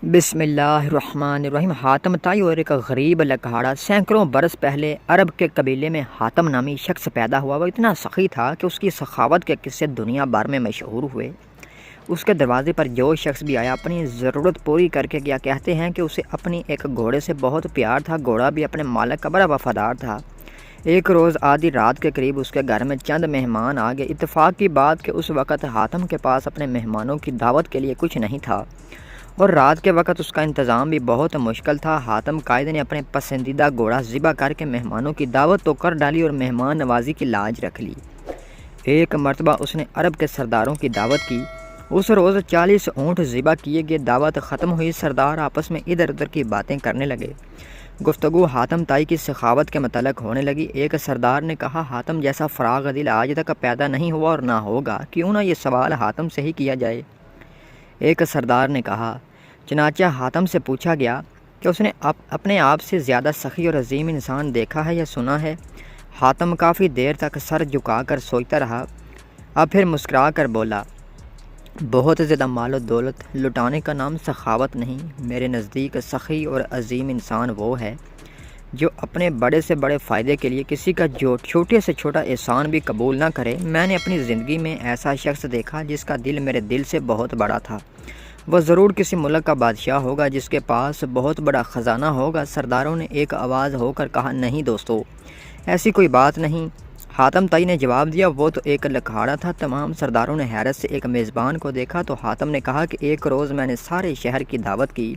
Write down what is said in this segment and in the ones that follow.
بسم اللہ الرحمن الرحیم۔ حاتم طائی اور ایک غریب لکھاڑا سینکڑوں برس پہلے عرب کے قبیلے میں حاتم نامی شخص پیدا ہوا۔ وہ اتنا سخی تھا کہ اس کی سخاوت کے قصے دنیا بھر میں مشہور ہوئے۔ اس کے دروازے پر جو شخص بھی آیا اپنی ضرورت پوری کر کے گیا۔ کہتے ہیں کہ اسے اپنی ایک گھوڑے سے بہت پیار تھا۔ گھوڑا بھی اپنے مالک کا بڑا وفادار تھا۔ ایک روز آدھی رات کے قریب اس کے گھر میں چند مہمان آ گئے۔ اتفاق کی بات کہ اس وقت حاتم کے پاس اپنے مہمانوں کی دعوت کے لیے کچھ نہیں تھا اور رات کے وقت اس کا انتظام بھی بہت مشکل تھا۔ حاتم قائد نے اپنے پسندیدہ گھوڑا ذبح کر کے مہمانوں کی دعوت تو کر ڈالی اور مہمان نوازی کی لاج رکھ لی۔ ایک مرتبہ اس نے عرب کے سرداروں کی دعوت کی۔ اس روز 40 اونٹ ذبح کیے گئے۔ دعوت ختم ہوئی۔ سردار آپس میں ادھر ادھر کی باتیں کرنے لگے۔ گفتگو حاتم طائی کی سخاوت کے متعلق ہونے لگی۔ ایک سردار نے کہا، حاتم جیسا فراغ دل آج تک پیدا نہیں ہوا اور نہ ہوگا، کیوں نہ یہ سوال حاتم سے ہی کیا جائے۔ ایک سردار نے کہا، چنانچہ حاتم سے پوچھا گیا کہ اس نے اپنے آپ سے زیادہ سخی اور عظیم انسان دیکھا ہے یا سنا ہے؟ حاتم کافی دیر تک سر جھکا کر سوچتا رہا، اب پھر مسکرا کر بولا، بہت زیادہ مال و دولت لٹانے کا نام سخاوت نہیں۔ میرے نزدیک سخی اور عظیم انسان وہ ہے جو اپنے بڑے سے بڑے فائدے کے لیے کسی کا جو چھوٹے سے چھوٹا احسان بھی قبول نہ کرے۔ میں نے اپنی زندگی میں ایسا شخص دیکھا جس کا دل میرے دل سے بہت بڑا تھا۔ وہ ضرور کسی ملک کا بادشاہ ہوگا جس کے پاس بہت بڑا خزانہ ہوگا۔ سرداروں نے ایک آواز ہو کر کہا، نہیں دوستو، ایسی کوئی بات نہیں۔ حاتم طائی نے جواب دیا، وہ تو ایک لکھاڑا تھا۔ تمام سرداروں نے حیرت سے ایک میزبان کو دیکھا تو حاتم نے کہا کہ ایک روز میں نے سارے شہر کی دعوت کی۔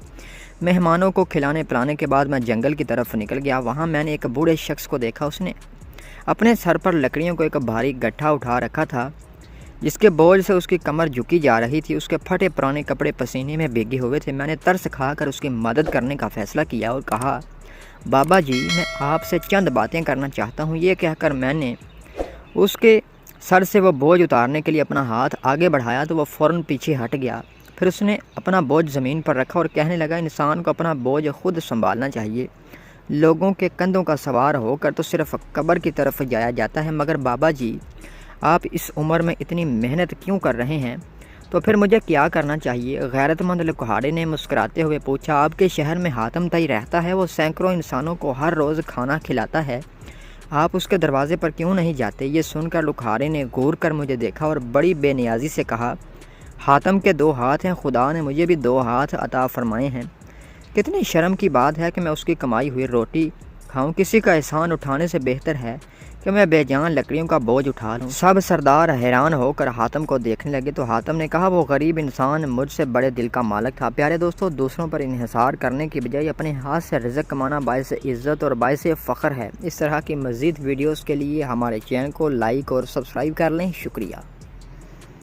مہمانوں کو کھلانے پلانے کے بعد میں جنگل کی طرف نکل گیا۔ وہاں میں نے ایک بوڑھے شخص کو دیکھا۔ اس نے اپنے سر پر لکڑیوں کو ایک بھاری گٹھا اٹھا رکھا تھا جس کے بوجھ سے اس کی کمر جھکی جا رہی تھی۔ اس کے پھٹے پرانے کپڑے پسینے میں بھیگے ہوئے تھے۔ میں نے ترس کھا کر اس کی مدد کرنے کا فیصلہ کیا اور کہا، بابا جی، میں آپ سے چند باتیں کرنا چاہتا ہوں۔ یہ کہہ کر میں نے اس کے سر سے وہ بوجھ اتارنے کے لیے اپنا ہاتھ آگے بڑھایا تو وہ فوراً پیچھے ہٹ گیا۔ پھر اس نے اپنا بوجھ زمین پر رکھا اور کہنے لگا، انسان کو اپنا بوجھ خود سنبھالنا چاہیے۔ لوگوں کے کندھوں کا سوار ہو کر تو صرف قبر کی طرف جایا جاتا ہے، مگر بابا جی، آپ اس عمر میں اتنی محنت کیوں کر رہے ہیں؟ تو پھر مجھے کیا کرنا چاہیے؟ غیرت مند لکھاڑے نے مسکراتے ہوئے پوچھا، آپ کے شہر میں حاتم طائی رہتا ہے، وہ سینکڑوں انسانوں کو ہر روز کھانا کھلاتا ہے، آپ اس کے دروازے پر کیوں نہیں جاتے؟ یہ سن کر لکھاڑے نے گور کر مجھے دیکھا اور بڑی بے نیازی سے کہا، حاتم کے 2 ہاتھ ہیں، خدا نے مجھے بھی 2 ہاتھ عطا فرمائے ہیں۔ کتنی شرم کی بات ہے کہ میں اس کی کمائی ہوئی روٹی کھاؤں۔ کسی کا احسان اٹھانے سے بہتر ہے کہ میں بے جان لکڑیوں کا بوجھ اٹھا لوں۔ سب سردار حیران ہو کر حاتم کو دیکھنے لگے تو حاتم نے کہا، وہ غریب انسان مجھ سے بڑے دل کا مالک تھا۔ پیارے دوستوں، دوسروں پر انحصار کرنے کی بجائے اپنے ہاتھ سے رزق کمانا باعث عزت اور باعث فخر ہے۔ اس طرح کی مزید ویڈیوز کے لیے ہمارے چینل کو لائک اور سبسکرائب کر لیں۔ شکریہ۔